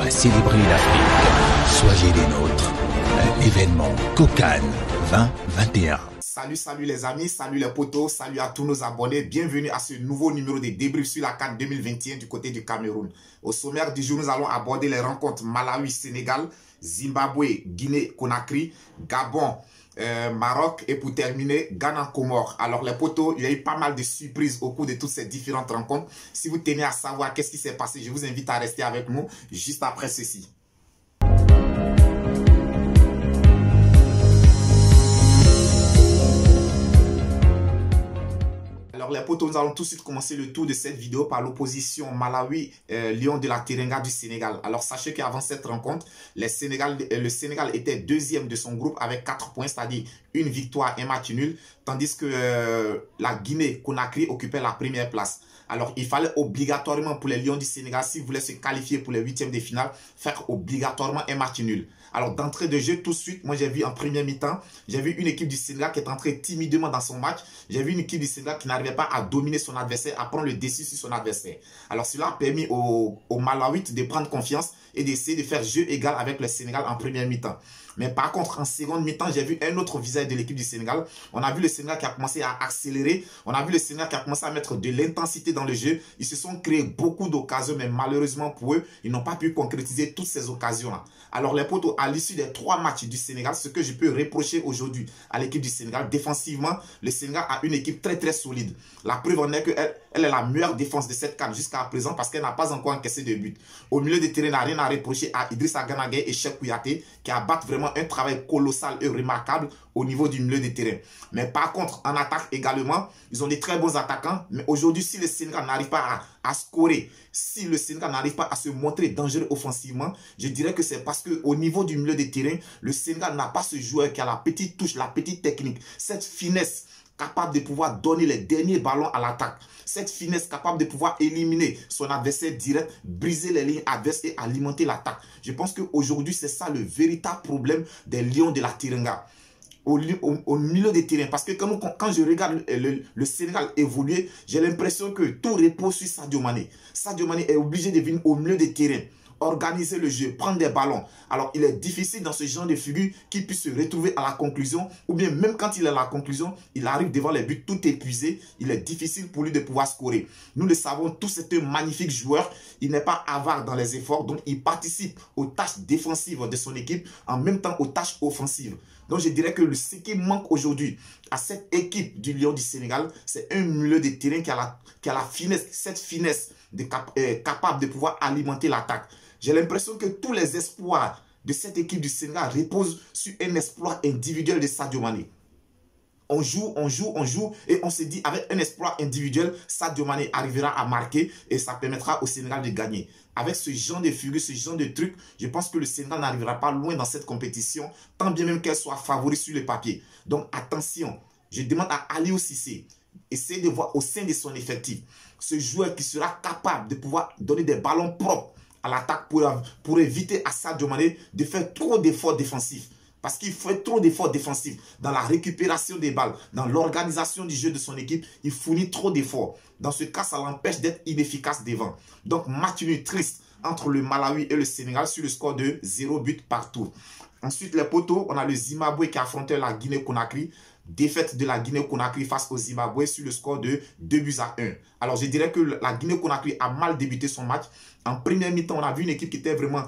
va célébrer l'Afrique. Soyez les nôtres. Un événement Kokan 2021. Salut les amis, salut les potos, salut à tous nos abonnés. Bienvenue à ce nouveau numéro de débrief sur la CAN 2021 du côté du Cameroun. Au sommaire du jour, nous allons aborder les rencontres Malawi-Sénégal, Zimbabwe, Guinée-Conakry, Gabon, Maroc et pour terminer, Ghana-Comores. Alors les potos, il y a eu pas mal de surprises au cours de toutes ces différentes rencontres. Si vous tenez à savoir qu'est-ce qui s'est passé, je vous invite à rester avec nous juste après ceci. Alors les potos, nous allons tout de suite commencer le tour de cette vidéo par l'opposition Malawi-Lion de la Teranga du Sénégal. Alors sachez qu'avant cette rencontre, le Sénégal était deuxième de son groupe avec 4 points, c'est-à-dire une victoire, un match nul, tandis que la Guinée-Conakry occupait la première place. Alors il fallait obligatoirement pour les Lions du Sénégal, s'ils voulaient se qualifier pour les huitièmes de finale, faire obligatoirement un match nul. Alors d'entrée de jeu, tout de suite, moi j'ai vu en première mi-temps, j'ai vu une équipe du Sénégal qui est entrée timidement dans son match. J'ai vu une équipe du Sénégal qui n'arrivait pas à dominer son adversaire, à prendre le dessus sur son adversaire. Alors cela a permis au Malawites de prendre confiance et d'essayer de faire jeu égal avec le Sénégal en première mi-temps. Mais par contre, en seconde mi-temps, j'ai vu un autre visage de l'équipe du Sénégal. On a vu le Sénégal qui a commencé à accélérer. On a vu le Sénégal qui a commencé à mettre de l'intensité dans le jeu. Ils se sont créés beaucoup d'occasions, mais malheureusement pour eux, ils n'ont pas pu concrétiser toutes ces occasions-là. Alors les potos, à l'issue des 3 matchs du Sénégal, ce que je peux reprocher aujourd'hui à l'équipe du Sénégal, défensivement, le Sénégal a une équipe très solide. La preuve en est qu'elle est la meilleure défense de cette CAN jusqu'à présent parce qu'elle n'a pas encore encaissé de but. Au milieu de terrain, il n'a rien à reprocher à Idrissa Gana Gueye et Cheikh Kouyaté qui abattent vraiment un travail colossal et remarquable au niveau du milieu de terrain. Mais par contre, en attaque également, ils ont des très bons attaquants. Mais aujourd'hui, si le Sénégal n'arrive pas à scorer, si le Sénégal n'arrive pas à se montrer dangereux offensivement, je dirais que c'est parce qu'au niveau du milieu de terrain, le Sénégal n'a pas ce joueur qui a la petite touche, la petite technique, cette finesse capable de pouvoir donner les derniers ballons à l'attaque. Cette finesse capable de pouvoir éliminer son adversaire direct, briser les lignes adverses et alimenter l'attaque. Je pense qu'aujourd'hui, c'est ça le véritable problème des Lions de la Teranga. Au milieu des terrains. Parce que quand je regarde le Sénégal évoluer, j'ai l'impression que tout repose sur Sadio Mané. Sadio Mané est obligé de venir au milieu des terrains, organiser le jeu, prendre des ballons. Alors, il est difficile dans ce genre de figure qu'il puisse se retrouver à la conclusion ou bien même quand il est à la conclusion, il arrive devant les buts tout épuisé. Il est difficile pour lui de pouvoir scorer. Nous le savons tous, c'est un magnifique joueur. Il n'est pas avare dans les efforts, donc il participe aux tâches défensives de son équipe en même temps aux tâches offensives. Donc, je dirais que ce qui manque aujourd'hui à cette équipe du Lion du Sénégal, c'est un milieu de terrain qui a la finesse, cette finesse capable de pouvoir alimenter l'attaque. J'ai l'impression que tous les espoirs de cette équipe du Sénégal reposent sur un exploit individuel de Sadio Mané. On joue et on se dit avec un exploit individuel, Sadio Mané arrivera à marquer et ça permettra au Sénégal de gagner. Avec ce genre de figure, ce genre de truc, je pense que le Sénégal n'arrivera pas loin dans cette compétition, tant bien même qu'elle soit favori sur le papier. Donc attention, je demande à Aliou Cissé, essayez de voir au sein de son effectif, ce joueur qui sera capable de pouvoir donner des ballons propres à l'attaque pour éviter à Sadio Mané de faire trop d'efforts défensifs. Parce qu'il fait trop d'efforts défensifs dans la récupération des balles, dans l'organisation du jeu de son équipe. Il fournit trop d'efforts. Dans ce cas, ça l'empêche d'être inefficace devant. Donc, match nul triste entre le Malawi et le Sénégal sur le score de 0 but partout. Ensuite, les potos, on a le Zimbabwe qui affrontait la Guinée-Conakry. Défaite de la Guinée-Conakry face au Zimbabwe sur le score de 2-1. Alors, je dirais que la Guinée-Conakry a mal débuté son match. En première mi-temps, on a vu une équipe qui était vraiment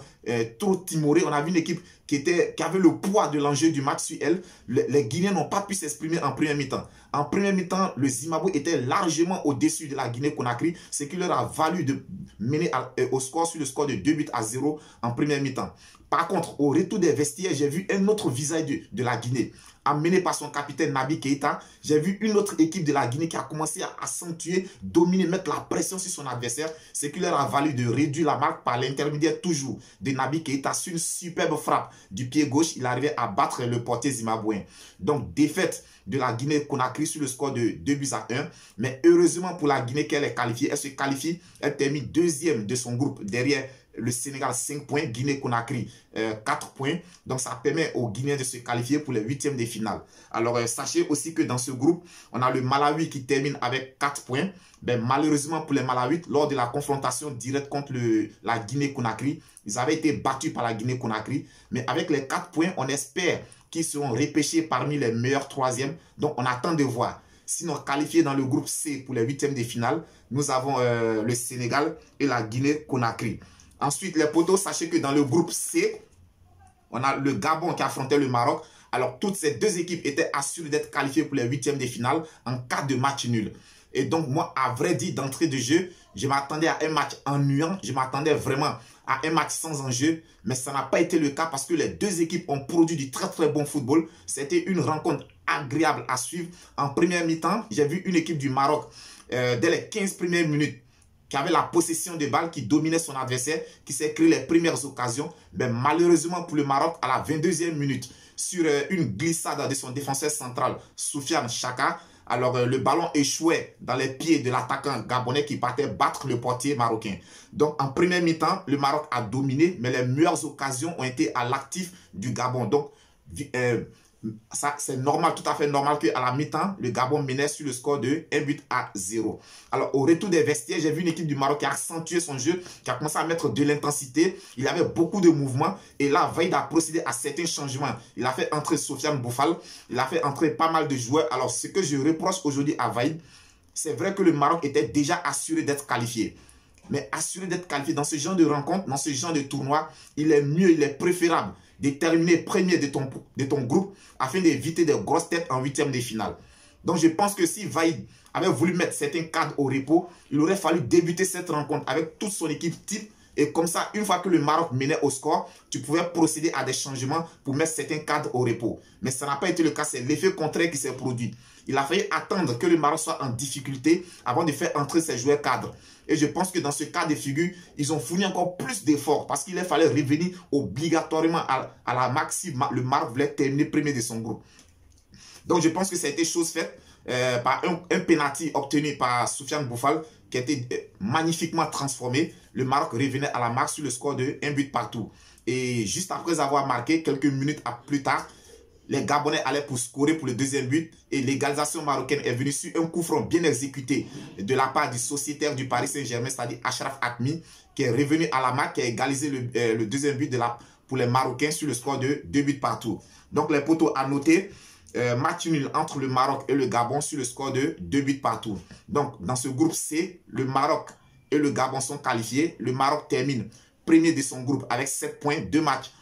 trop timorée. On a vu une équipe qui avait le poids de l'enjeu du match sur elle. Les Guinéens n'ont pas pu s'exprimer en première mi-temps. En première mi-temps, le Zimbabwe était largement au-dessus de la Guinée-Conakry, ce qui leur a valu de mener au score sur le score de 2-0 en première mi-temps. Par contre, au retour des vestiaires, j'ai vu un autre visage de la Guinée. Amené par son capitaine Naby Keita, j'ai vu une autre équipe de la Guinée qui a commencé à accentuer, dominer, mettre la pression sur son adversaire, ce qui leur a valu de réduire la marque par l'intermédiaire toujours de Naby Keita sur une superbe frappe du pied gauche. Il arrivait à battre le portier zimbabwéen. Donc, défaite de la Guinée-Conakry sur le score de 2-1. Mais heureusement pour la Guinée qu'elle est qualifiée, elle se qualifie, elle termine deuxième de son groupe derrière le Sénégal 5 points, Guinée-Conakry 4 points. Donc ça permet aux Guinéens de se qualifier pour les huitièmes de finale. Alors sachez aussi que dans ce groupe, on a le Malawi qui termine avec 4 points. Ben, malheureusement pour les Malawites, lors de la confrontation directe contre la Guinée-Conakry, ils avaient été battus par la Guinée-Conakry. Mais avec les 4 points, on espère qu'ils seront repêchés parmi les meilleurs troisièmes. Donc on attend de voir. Sinon, qualifiés dans le groupe C pour les huitièmes de finale, nous avons le Sénégal et la Guinée-Conakry. Ensuite, les potos, sachez que dans le groupe C, on a le Gabon qui affrontait le Maroc. Alors, toutes ces deux équipes étaient assurées d'être qualifiées pour les huitièmes de finale en cas de match nul. Et donc, moi, à vrai dire, d'entrée de jeu, je m'attendais à un match ennuyant. Je m'attendais vraiment à un match sans enjeu. Mais ça n'a pas été le cas parce que les deux équipes ont produit du très, très bon football. C'était une rencontre agréable à suivre. En première mi-temps, j'ai vu une équipe du Maroc, dès les 15 premières minutes, qui avait la possession de balle, qui dominait son adversaire, qui s'est créé les premières occasions. Mais malheureusement pour le Maroc, à la 22e minute, sur une glissade de son défenseur central, Soufiane Chaka, alors le ballon échouait dans les pieds de l'attaquant gabonais qui partait battre le portier marocain. Donc en première mi-temps, le Maroc a dominé, mais les meilleures occasions ont été à l'actif du Gabon. Donc ça c'est normal, tout à fait normal qu'à la mi-temps, le Gabon menait sur le score de 1-0. Alors au retour des vestiaires, j'ai vu une équipe du Maroc qui a accentué son jeu, qui a commencé à mettre de l'intensité. Il y avait beaucoup de mouvements et là, Vaïd a procédé à certains changements. Il a fait entrer Sofiane Boufal, il a fait entrer pas mal de joueurs. Alors ce que je reproche aujourd'hui à Vaïd, c'est vrai que le Maroc était déjà assuré d'être qualifié. Mais assuré d'être qualifié dans ce genre de rencontre, dans ce genre de tournoi, il est mieux, il est préférable de terminer premier de ton groupe afin d'éviter des grosses têtes en huitième de finale. Donc je pense que si Vaïd avait voulu mettre certains cadres au repos, il aurait fallu débuter cette rencontre avec toute son équipe type. Et comme ça, une fois que le Maroc menait au score, tu pouvais procéder à des changements pour mettre certains cadres au repos. Mais ça n'a pas été le cas, c'est l'effet contraire qui s'est produit. Il a fallu attendre que le Maroc soit en difficulté avant de faire entrer ses joueurs cadres. Et je pense que dans ce cas de figure, ils ont fourni encore plus d'efforts parce qu'il fallait revenir obligatoirement à la maxime. Le Maroc voulait terminer premier de son groupe. Donc je pense que ça a été chose faite par un penalty obtenu par Soufiane Boufal qui a été magnifiquement transformé. Le Maroc revenait à la marque sur le score de 1 but partout. Et juste après avoir marqué, quelques minutes plus tard, les Gabonais allaient pour scorer pour le deuxième but et l'égalisation marocaine est venue sur un coup franc bien exécuté de la part du sociétaire du Paris Saint-Germain, c'est-à-dire Achraf Hakimi, qui est revenu à la marque, qui a égalisé le deuxième but pour les Marocains sur le score de 2 buts partout. Donc les potos à noter, match nul entre le Maroc et le Gabon sur le score de 2 buts partout. Donc dans ce groupe C, le Maroc et le Gabon sont qualifiés. Le Maroc termine premier de son groupe avec 7 points, 2 matchs.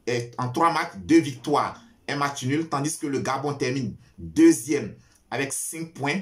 Et en 3 matchs, 2 victoires, un match nul. Tandis que le Gabon termine deuxième avec 5 points,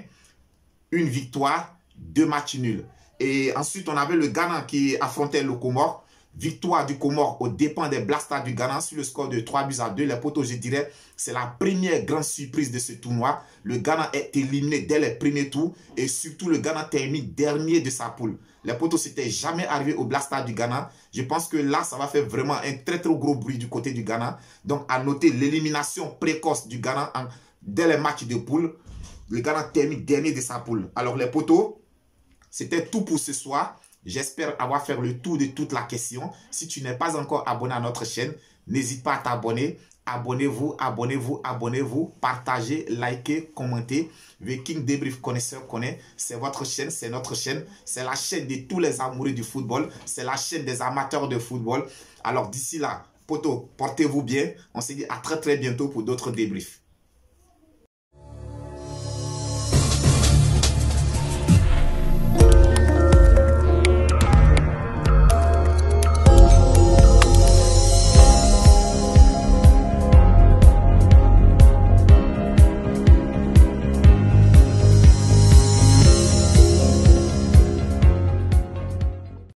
1 victoire, 2 matchs nuls. Et ensuite, on avait le Ghana qui affrontait le Comore. Victoire du Comore aux dépens des Black Stars du Ghana sur le score de 3-2. Les potos, je dirais, c'est la première grande surprise de ce tournoi. Le Ghana est éliminé dès les premiers tours et surtout le Ghana termine dernier de sa poule. Les potos, c'était jamais arrivé au Black Stars du Ghana. Je pense que là, ça va faire vraiment un très très gros bruit du côté du Ghana. Donc, à noter l'élimination précoce du Ghana dès les matchs de poule. Le Ghana termine dernier de sa poule. Alors, les potos, c'était tout pour ce soir. J'espère avoir fait le tour de toute la question. Si tu n'es pas encore abonné à notre chaîne, n'hésite pas à t'abonner. Abonnez-vous, abonnez-vous, abonnez-vous. Partagez, likez, commentez. Viking Débrief Connaisseur connaît. C'est votre chaîne, c'est notre chaîne. C'est la chaîne de tous les amoureux du football. C'est la chaîne des amateurs de football. Alors d'ici là, potos, portez-vous bien. On se dit à très très bientôt pour d'autres débriefs.